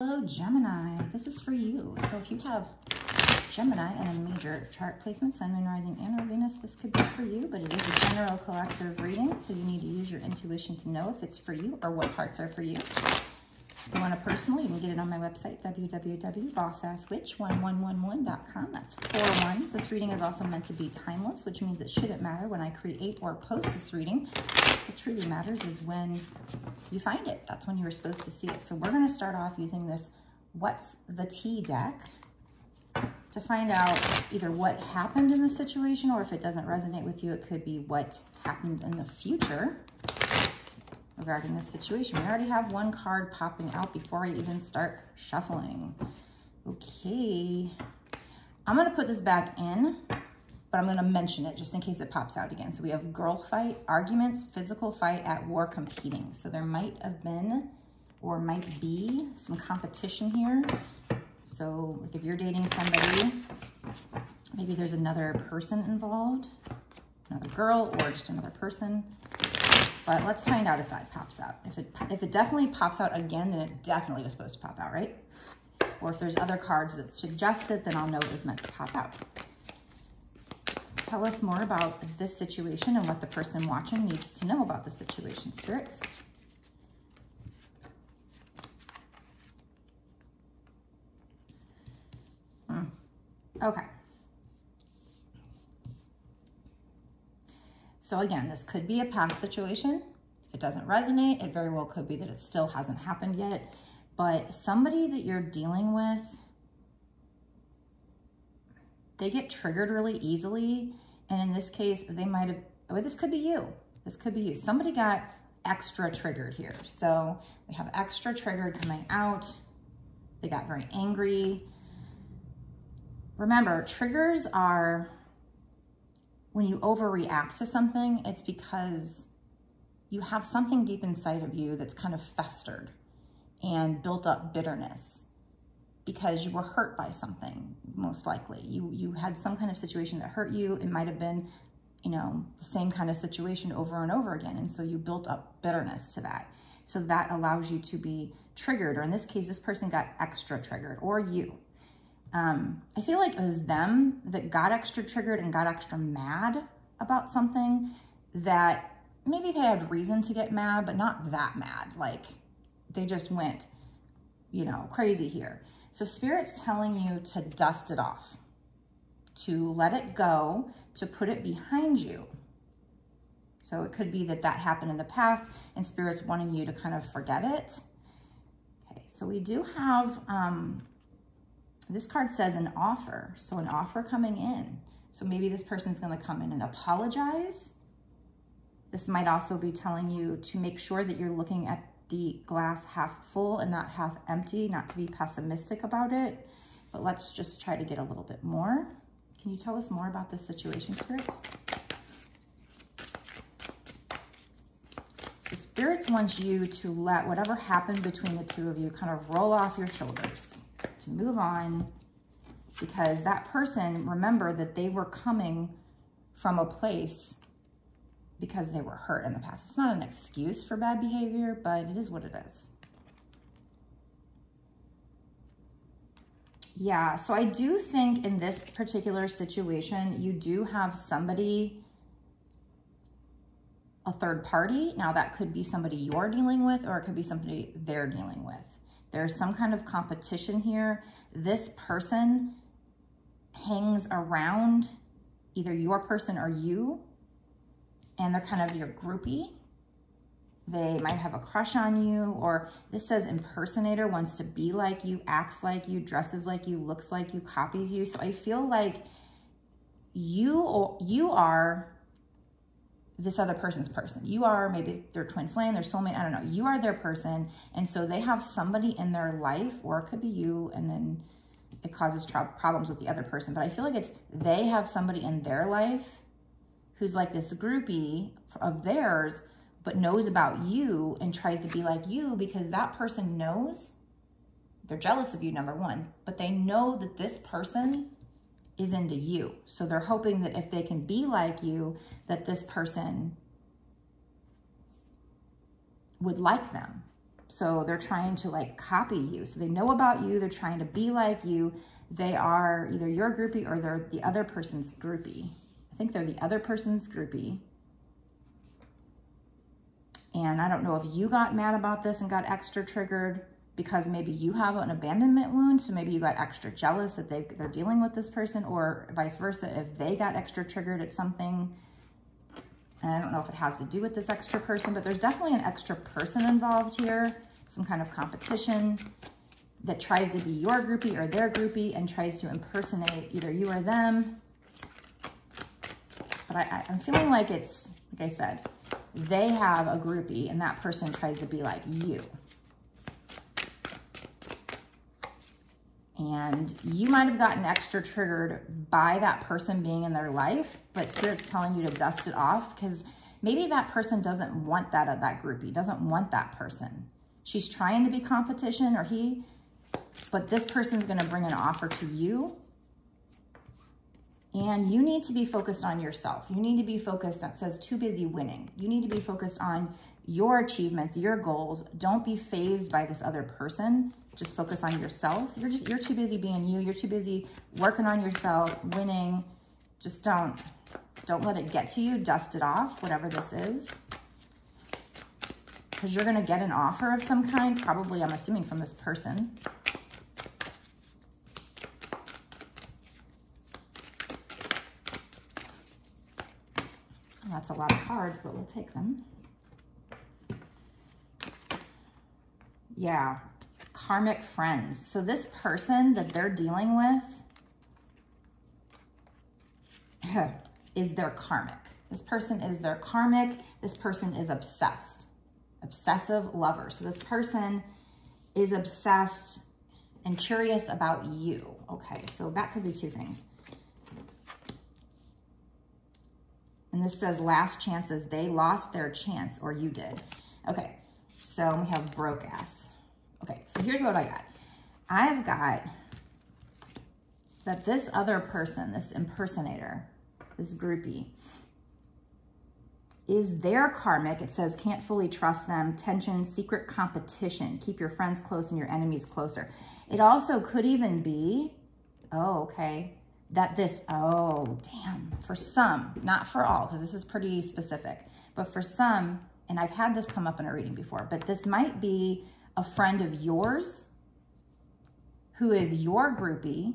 Hello, Gemini. This is for you. So if you have Gemini and a major chart placement, Sun, Moon, Rising, and or Venus, this could be for you, but it is a general collective reading, so you need to use your intuition to know if it's for you or what parts are for you. If you want a personal, you can get it on my website, www.bossasswitch1111.com. That's 4 ones. This reading is also meant to be timeless, which means it shouldn't matter when I create or post this reading. What truly matters is when you find it. That's when you were supposed to see it. So we're going to start off using this What's the Tea deck to find out either what happened in the situation, or if it doesn't resonate with you, it could be what happens in the future regarding this situation. We already have one card popping out before I even start shuffling. Okay. I'm going to put this back in, but I'm going to mention it just in case it pops out again. So we have girl fight, arguments, physical fight, at war, competing. So there might have been or might be some competition here. So like if you're dating somebody, maybe there's another person involved, another girl or just another person. But let's find out if that pops out. If it definitely pops out again, then it definitely was supposed to pop out, right? Or if there's other cards that suggest it, then I'll know it was meant to pop out. Tell us more about this situation and what the person watching needs to know about the situation, spirits. Okay. So again, this could be a past situation. If it doesn't resonate, it very well could be that it still hasn't happened yet. But somebody that you're dealing with, they get triggered really easily. And in this case, they might have, oh, this could be you. This could be you. Somebody got extra triggered here. So we have extra triggered coming out. They got very angry. Remember, triggers are when you overreact to something, it's because you have something deep inside of you that's kind of festered and built up bitterness because you were hurt by something, most likely. You had some kind of situation that hurt you. It might have been, you know, the same kind of situation over and over again. And so you built up bitterness to that. So that allows you to be triggered, or in this case, this person got extra triggered, or you. I feel like it was them that got extra triggered and got extra mad about something that maybe they had reason to get mad, but not that mad. Like they just went, you know, crazy here. So Spirit's telling you to dust it off, to let it go, to put it behind you. So it could be that that happened in the past and Spirit's wanting you to kind of forget it. Okay, so we do have, this card says an offer. So an offer coming in. So maybe this person's going to come in and apologize. This might also be telling you to make sure that you're looking at the glass half full and not half empty, not to be pessimistic about it. But let's just try to get a little bit more. Can you tell us more about this situation, spirits? So spirits wants you to let whatever happened between the two of you kind of roll off your shoulders, to move on, because that person, remember that they were coming from a place because they were hurt in the past. It's not an excuse for bad behavior, but it is what it is. Yeah, so I do think in this particular situation, you do have somebody, a third party. Now that could be somebody you're dealing with, or it could be somebody they're dealing with. There's some kind of competition here. This person hangs around either your person or you, and they're kind of your groupie. They might have a crush on you, or this says impersonator, wants to be like you, acts like you, dresses like you, looks like you, copies you. So I feel like you are this other person's person. You are maybe their twin flame, their soulmate, I don't know. You are their person. And so they have somebody in their life, or it could be you, and then it causes problems with the other person. But I feel like it's they have somebody in their life who's like this groupie of theirs, but knows about you and tries to be like you because that person knows they're jealous of you, number one, but they know that this person is into you. So they're hoping that if they can be like you, that this person would like them. So they're trying to like copy you. So they know about you. They're trying to be like you. They are either your groupie or they're the other person's groupie. I think they're the other person's groupie. And I don't know if you got mad about this and got extra triggered because maybe you have an abandonment wound. So maybe you got extra jealous that they're dealing with this person, or vice versa, if they got extra triggered at something. And I don't know if it has to do with this extra person, but there's definitely an extra person involved here. Some kind of competition that tries to be your groupie or their groupie and tries to impersonate either you or them. But I'm feeling like it's, like I said, they have a groupie and that person tries to be like you. And you might have gotten extra triggered by that person being in their life, but Spirit's telling you to dust it off because maybe that person doesn't want that groupie, doesn't want that person. She's trying to be competition, or he, but this person's going to bring an offer to you. And you need to be focused on yourself. You need to be focused on, it says too busy winning. You need to be focused on your achievements, your goals. Don't be fazed by this other person. Just focus on yourself. You're too busy being you. You're too busy working on yourself, winning. Just don't let it get to you. Dust it off, whatever this is. Because you're going to get an offer of some kind, probably, I'm assuming, from this person. That's a lot of cards, but we'll take them. Yeah, karmic friends. So this person that they're dealing with is their karmic. This person is their karmic. This person is obsessed. Obsessive lover. So this person is obsessed and curious about you. Okay, so that could be two things. And this says last chances. They lost their chance, or you did. Okay, so we have broke ass. Okay, so here's what I got. I've got that this other person, this impersonator, this groupie, is their karmic. It says can't fully trust them, tension, secret competition. Keep your friends close and your enemies closer. It also could even be, oh, okay, that this, oh, damn, for some, not for all, because this is pretty specific, but for some, and I've had this come up in a reading before, but this might be a friend of yours who is your groupie,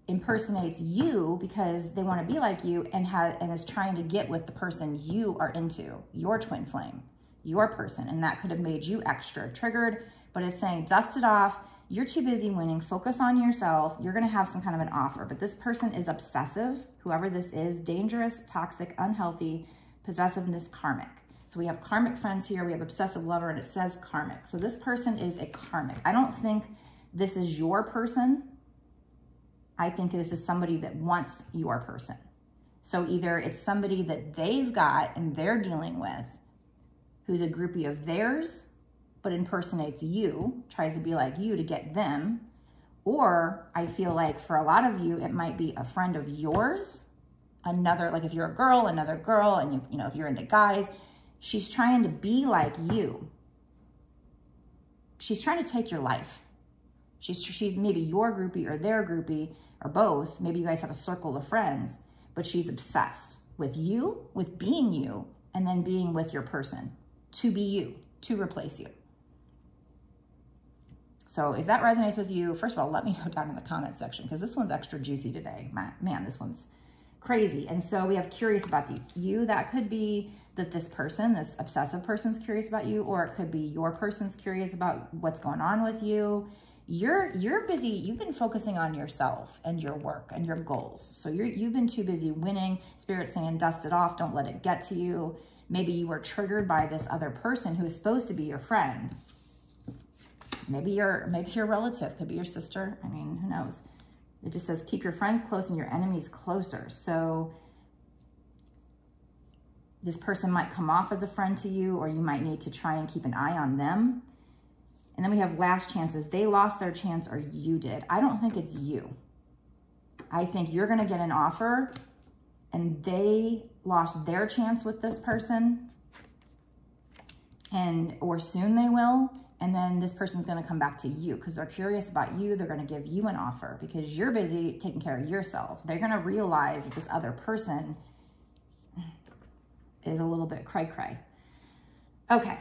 impersonates you because they want to be like you, and is trying to get with the person you are into, your twin flame, your person, and that could have made you extra triggered, but it's saying dust it off. You're too busy winning. Focus on yourself. You're going to have some kind of an offer. But this person is obsessive, whoever this is, dangerous, toxic, unhealthy, possessiveness, karmic. So we have karmic friends here. We have obsessive lover, and it says karmic. So this person is a karmic. I don't think this is your person. I think this is somebody that wants your person. So either it's somebody that they've got and they're dealing with who's a groupie of theirs, but impersonates you, tries to be like you to get them. Or I feel like for a lot of you, it might be a friend of yours, another, like if you're a girl, another girl, and you know, if you're into guys, she's trying to be like you. She's trying to take your life. She's maybe your groupie or their groupie or both. Maybe you guys have a circle of friends, but she's obsessed with you, with being you, and then being with your person to be you, to replace you. So if that resonates with you, first of all, let me know down in the comment section, because this one's extra juicy today. Man, this one's crazy. And so we have curious about you. That could be that this person, this obsessive person's curious about you, or it could be your person's curious about what's going on with you. You're busy. You've been focusing on yourself and your work and your goals. So you've been too busy winning. Spirit's saying dust it off. Don't let it get to you. Maybe you were triggered by this other person who is supposed to be your friend. Maybe your relative, could be your sister. I mean, who knows? It just says keep your friends close and your enemies closer. So this person might come off as a friend to you, or you might need to try and keep an eye on them. And then we have last chances. They lost their chance, or you did. I don't think it's you. I think you're going to get an offer and they lost their chance with this person. or soon they will. And then this person's going to come back to you because they're curious about you. They're going to give you an offer because you're busy taking care of yourself. They're going to realize that this other person is a little bit cray-cray. Okay.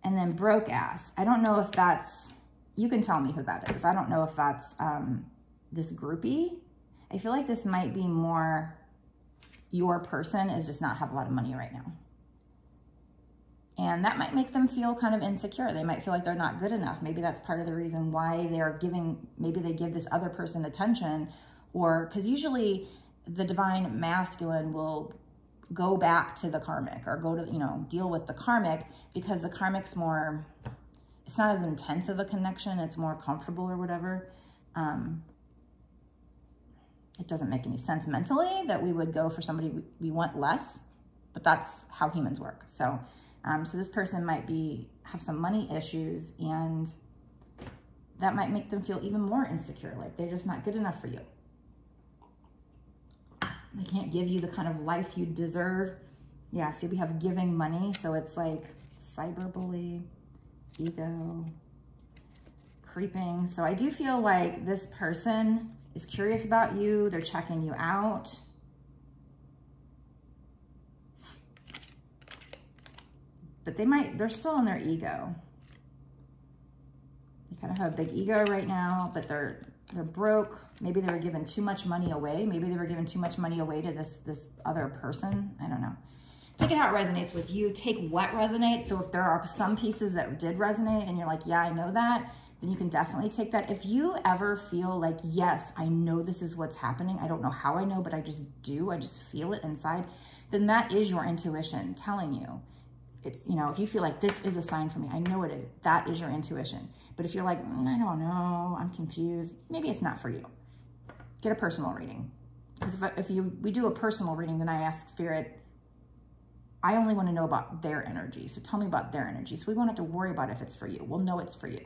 And then broke ass. I don't know if that's, you can tell me who that is. I don't know if that's this groupie. I feel like this might be more your person is just not have a lot of money right now. And that might make them feel kind of insecure. They might feel like they're not good enough. Maybe that's part of the reason why they're giving, maybe they give this other person attention, or because usually the divine masculine will go back to the karmic or go to, you know, deal with the karmic because the karmic's more, it's not as intense of a connection. It's more comfortable or whatever. It doesn't make any sense mentally that we would go for somebody we want less, but that's how humans work. So, so this person might have some money issues, and that might make them feel even more insecure, like they're just not good enough for you. They can't give you the kind of life you deserve. Yeah, see, we have giving money, so it's like cyberbully, ego, creeping. So I do feel like this person is curious about you. They're checking you out. But they're still in their ego. They kind of have a big ego right now, but they're broke. Maybe they were giving too much money away. Maybe they were giving too much money away to this other person. I don't know. Take it how it resonates with you. Take what resonates. So if there are some pieces that did resonate and you're like, yeah, I know that, then you can definitely take that. If you ever feel like, yes, I know this is what's happening. I don't know how I know, but I just do. I just feel it inside. Then that is your intuition telling you. It's, you know, if you feel like this is a sign for me, I know it is. That is your intuition. But if you're like, I don't know, I'm confused, maybe it's not for you. Get a personal reading. Because if we do a personal reading, then I ask Spirit, I only want to know about their energy. So tell me about their energy. So we won't have to worry about if it's for you. We'll know it's for you.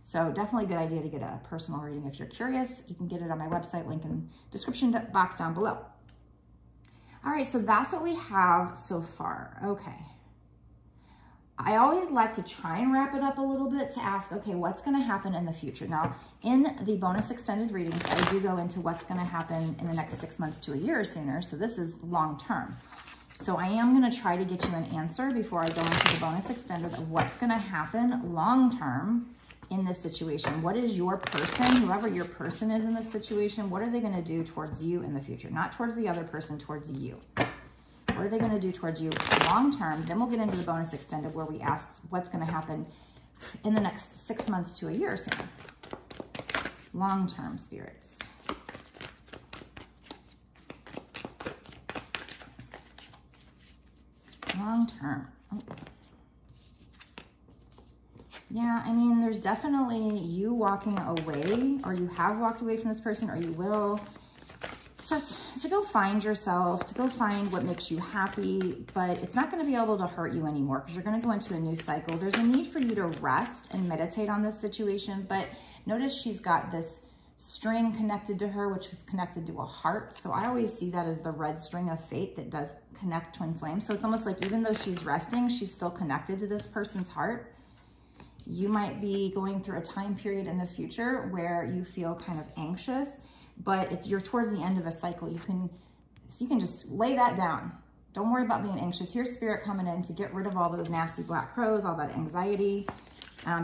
So definitely a good idea to get a personal reading. If you're curious, you can get it on my website, link in the description box down below. All right, so that's what we have so far. Okay. I always like to try and wrap it up a little bit to ask, okay, what's going to happen in the future? Now, in the bonus extended readings, I do go into what's going to happen in the next 6 months to a year or sooner. So this is long term. So I am going to try to get you an answer before I go into the bonus extended of what's going to happen long term in this situation. What is your person, whoever your person is in this situation, what are they going to do towards you in the future? Not towards the other person, towards you. What are they going to do towards you long term? Then we'll get into the bonus extended where we ask what's going to happen in the next 6 months to a year or sooner. Long term, spirits. Long term. Oh. Yeah, I mean, there's definitely you walking away, or you have walked away from this person, or you will. So to go find yourself, to go find what makes you happy, but it's not going to be able to hurt you anymore because you're going to go into a new cycle. There's a need for you to rest and meditate on this situation, but notice she's got this string connected to her, which is connected to a heart. So I always see that as the red string of fate that does connect twin flame. So it's almost like even though she's resting, she's still connected to this person's heart. You might be going through a time period in the future where you feel kind of anxious, but you're towards the end of a cycle. You can just lay that down. Don't worry about being anxious. Here's Spirit coming in to get rid of all those nasty black crows, all that anxiety,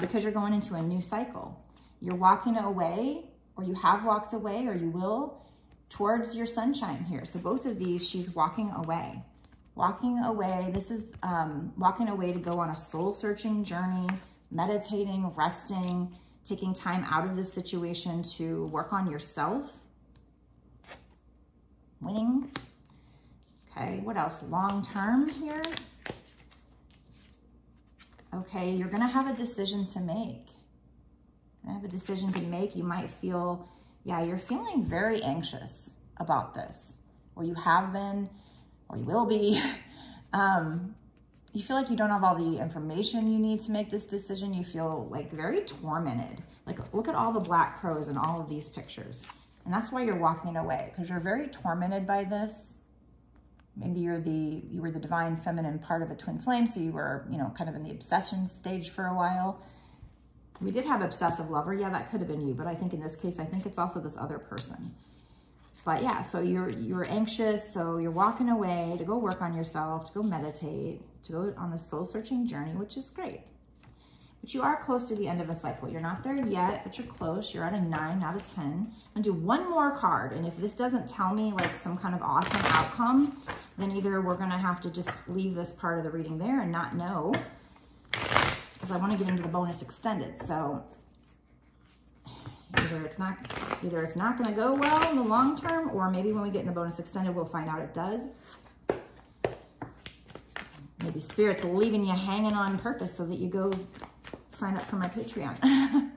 because you're going into a new cycle. You're walking away, or you have walked away, or you will, towards your sunshine here. So both of these, she's walking away. Walking away. This is walking away to go on a soul-searching journey, meditating, resting, taking time out of this situation to work on yourself. Winning. Okay, what else? Long term here. Okay, you're going to have a decision to make. You might feel, yeah, you're feeling very anxious about this, or you have been, or you will be. You feel like you don't have all the information you need to make this decision. You feel like very tormented. Like, look at all the black crows in all of these pictures. And that's why you're walking away, because you're very tormented by this. Maybe you were the divine feminine part of a twin flame, so you were, you know, kind of in the obsession stage for a while. We did have obsessive lover. Yeah, that could have been you, but I think in this case, I think it's also this other person. But yeah, so you're anxious, so you're walking away to go work on yourself, to go meditate, to go on the soul-searching journey, which is great. But you are close to the end of a cycle. You're not there yet, but you're close. You're at a 9 out of 10. I'm gonna do one more card, and if this doesn't tell me like some kind of awesome outcome, then either we're gonna have to just leave this part of the reading there and not know, because I wanna get into the bonus extended. So either it's not gonna go well in the long term, or maybe when we get in the bonus extended, we'll find out it does. Maybe Spirit's leaving you hanging on purpose so that you go sign up for my Patreon.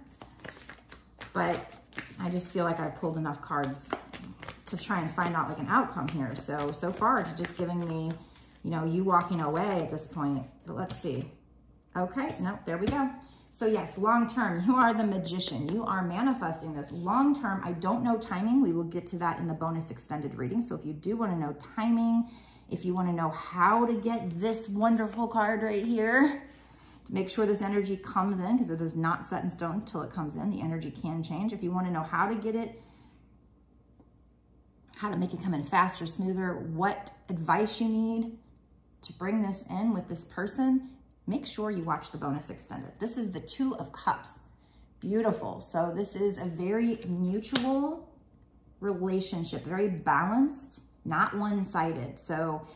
But I just feel like I pulled enough cards to try and find out like an outcome here. So far it's just giving me, you know, you walking away at this point. But let's see. Okay, no, there we go. So yes, long term, you are the magician. You are manifesting this long term. I don't know timing. We will get to that in the bonus extended reading. So if you do want to know timing, if you want to know how to get this wonderful card right here, to make sure this energy comes in, because it is not set in stone until it comes in. The energy can change. If you want to know how to get it, how to make it come in faster, smoother, what advice you need to bring this in with this person, make sure you watch the bonus extended. This is the 2 of Cups. Beautiful. So this is a very mutual relationship, very balanced, not one-sided. So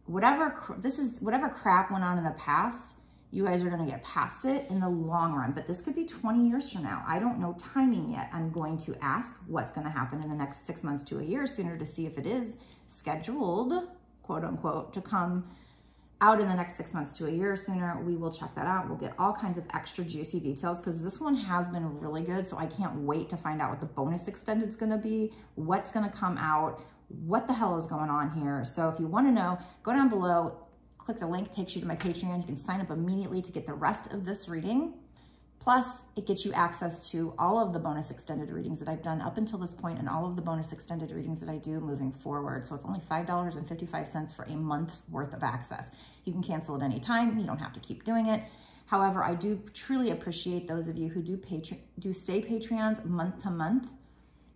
whatever crap went on in the past, you guys are going to get past it in the long run. But this could be 20 years from now. I don't know timing yet. I'm going to ask what's going to happen in the next 6 months to a year sooner to see if it is scheduled, quote unquote, to come out in the next 6 months to a year sooner. We will check that out. We'll get all kinds of extra juicy details, because this one has been really good. So I can't wait to find out what the bonus extended is going to be, what's going to come out, what the hell is going on here. So if you want to know, go down below, click the link, takes you to my Patreon. You can sign up immediately to get the rest of this reading. Plus, it gets you access to all of the bonus extended readings that I've done up until this point, and all of the bonus extended readings that I do moving forward. So it's only $5.55 for a month's worth of access. You can cancel at any time. You don't have to keep doing it. However, I do truly appreciate those of you who do stay Patreons month to month,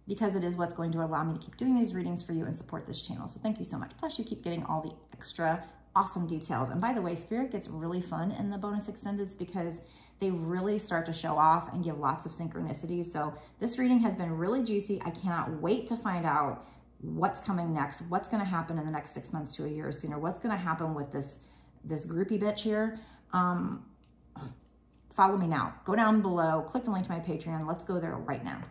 because it is what's going to allow me to keep doing these readings for you and support this channel. So thank you so much. Plus, you keep getting all the extra awesome details. And by the way, Spirit gets really fun in the bonus extendeds, because they really start to show off and give lots of synchronicities. So this reading has been really juicy. I cannot wait to find out what's coming next, what's going to happen in the next 6 months to a year sooner, what's going to happen with this groupie bitch here. Follow me now. Go down below, click the link to my Patreon. Let's go there right now.